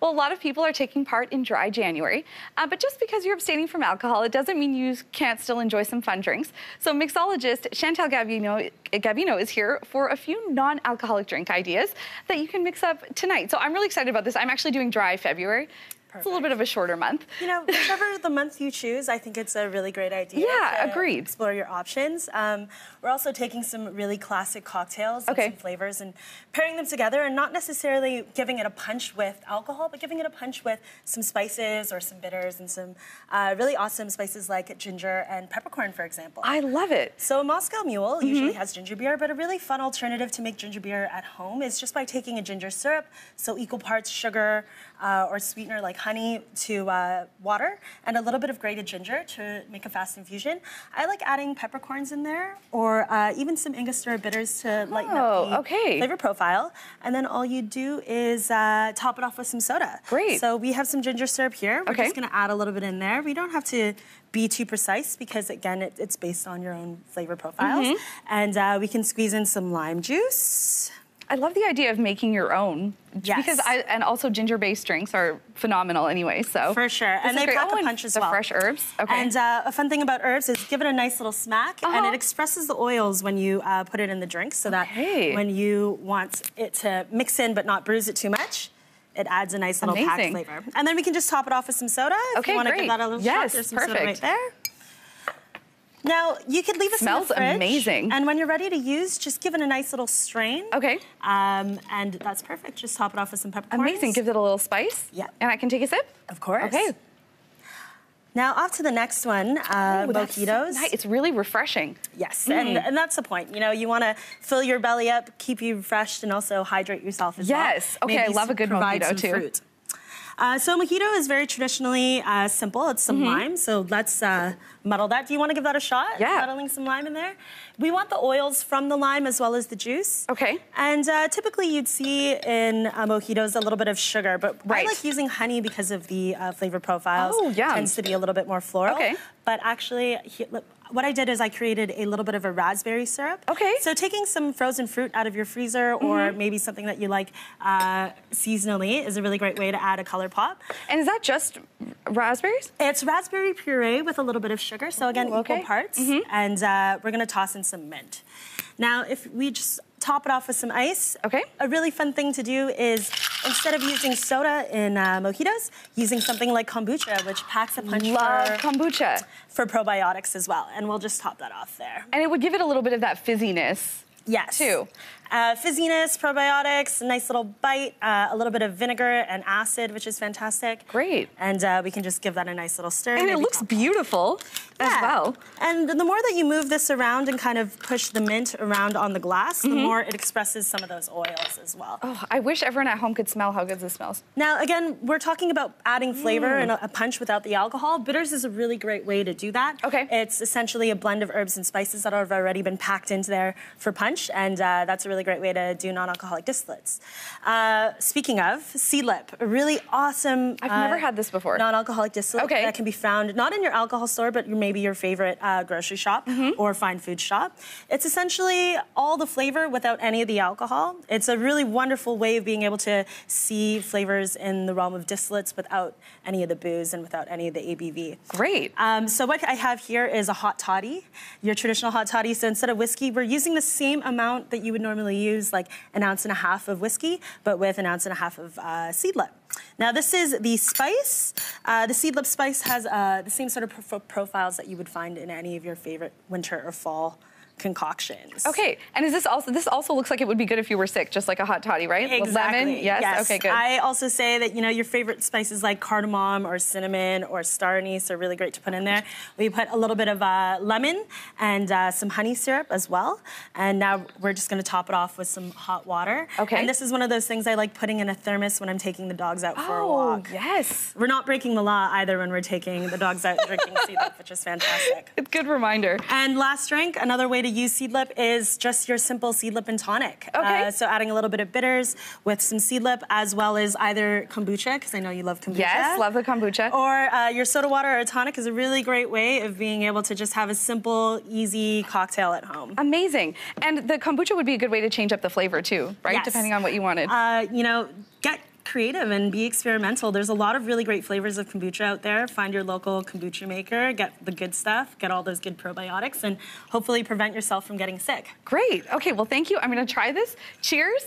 Well, a lot of people are taking part in Dry January, but just because you're abstaining from alcohol, it doesn't mean you can't still enjoy some fun drinks. So Mixologist Chantelle Gabino is here for a few non-alcoholic drink ideas that you can mix up tonight. So I'm really excited about this. I'm actually doing Dry February. Perfect. It's a little bit of a shorter month. You know, whichever the month you choose, I think it's a really great idea. Yeah, agreed. Explore your options. We're also taking some really classic cocktails and some flavors and pairing them together, and not necessarily giving it a punch with alcohol, but giving it a punch with some spices or some bitters and some really awesome spices like ginger and peppercorn, for example. I love it. So a Moscow Mule usually has ginger beer, but a really fun alternative to make ginger beer at home is just by taking a ginger syrup, so equal parts sugar or sweetener like honey to water, and a little bit of grated ginger to make a fast infusion. I like adding peppercorns in there, or even some Angostura bitters to lighten up the flavor profile. And then all you do is top it off with some soda. Great. So we have some ginger syrup here. We're just gonna add a little bit in there. We don't have to be too precise because, again, it's based on your own flavor profiles. And we can squeeze in some lime juice. I love the idea of making your own. Because and also ginger-based drinks are phenomenal anyway, so. For sure, and they pack a punch as well. The fresh herbs, And a fun thing about herbs is give it a nice little smack, and it expresses the oils when you put it in the drink, so that when you want it to mix in but not bruise it too much, it adds a nice little packed flavor. And then we can just top it off with some soda. If you want to give that a little shot, there's some soda right there. Now, you could leave this in the fridge. Smells amazing. And when you're ready to use, just give it a nice little strain. And that's perfect. Just top it off with some peppercorns. Amazing. Gives it a little spice. Yeah. And I can take a sip? Of course. Okay. Now, off to the next one, mojitos. So it's really refreshing. Yes, and that's the point. You know, you want to fill your belly up, keep you refreshed, and also hydrate yourself as well. Yes. Okay, I love a good mojito, too. Fruit. So mojito is very traditionally simple. It's some lime, so let's muddle that. Do you want to give that a shot? Yeah. Muddling some lime in there. We want the oils from the lime as well as the juice. Okay. And typically you'd see in mojitos a little bit of sugar, but I like using honey because of the flavor profiles. Oh, yeah. Tends to be a little bit more floral. Okay. But actually, what I did is I created a little bit of a raspberry syrup. Okay. So taking some frozen fruit out of your freezer or maybe something that you like seasonally is a really great way to add a color pop. And is that just raspberries? It's raspberry puree with a little bit of sugar. So again, equal parts. And we're gonna toss in some mint. Now, if we just top it off with some ice. A really fun thing to do is, instead of using soda in mojitos, using something like kombucha, which packs a punch kombucha for probiotics as well. And we'll just top that off there. And it would give it a little bit of that fizziness. Yes. Too. Fizziness, probiotics, a nice little bite, a little bit of vinegar and acid, which is fantastic. Great. And we can just give that a nice little stir. And it looks beautiful as well. And the more that you move this around and kind of push the mint around on the glass, the more it expresses some of those oils as well. Oh, I wish everyone at home could smell how good this smells. Now, again, we're talking about adding flavor and a punch without the alcohol. Bitters is a really great way to do that. It's essentially a blend of herbs and spices that have already been packed into there for punch, and that's a really great way to do non-alcoholic distillates. Speaking of, Seedlip, a really awesome I've never had this before. Non-alcoholic distillate that can be found not in your alcohol store, but maybe your favorite grocery shop or fine food shop. It's essentially all the flavor without any of the alcohol. It's a really wonderful way of being able to see flavors in the realm of distillates without any of the booze and without any of the ABV. Great. So what I have here is a hot toddy, your traditional hot toddy. So instead of whiskey, we're using the same amount that you would normally use, like 1.5 ounces of whiskey, but with 1.5 ounces of Seedlip. Now this is the spice. The Seedlip spice has the same sort of profiles that you would find in any of your favorite winter or fall concoctions. Okay, and is this also looks like it would be good if you were sick, just like a hot toddy, right? Exactly. Lemon, yes? Okay, good. I also say that, you know, your favorite spices like cardamom or cinnamon or star anise are really great to put in there. We put a little bit of lemon and some honey syrup as well. And now we're just gonna top it off with some hot water. And this is one of those things I like putting in a thermos when I'm taking the dogs out for a walk. Yes. We're not breaking the law either when we're taking the dogs out and drinking Seedlip, which is fantastic. It's a good reminder. And last drink, another way to use Seedlip is just your simple Seedlip and tonic. So adding a little bit of bitters with some Seedlip, as well as either kombucha, because I know you love kombucha. Yes, love the kombucha. Or your soda water or a tonic is a really great way of being able to just have a simple, easy cocktail at home. Amazing. And the kombucha would be a good way to change up the flavor too, right? Depending on what you wanted. You know, get creative and be experimental. There's a lot of really great flavors of kombucha out there. Find your local kombucha maker, get the good stuff, get all those good probiotics, and hopefully prevent yourself from getting sick. Great. Okay, well, thank you. I'm going to try this. Cheers.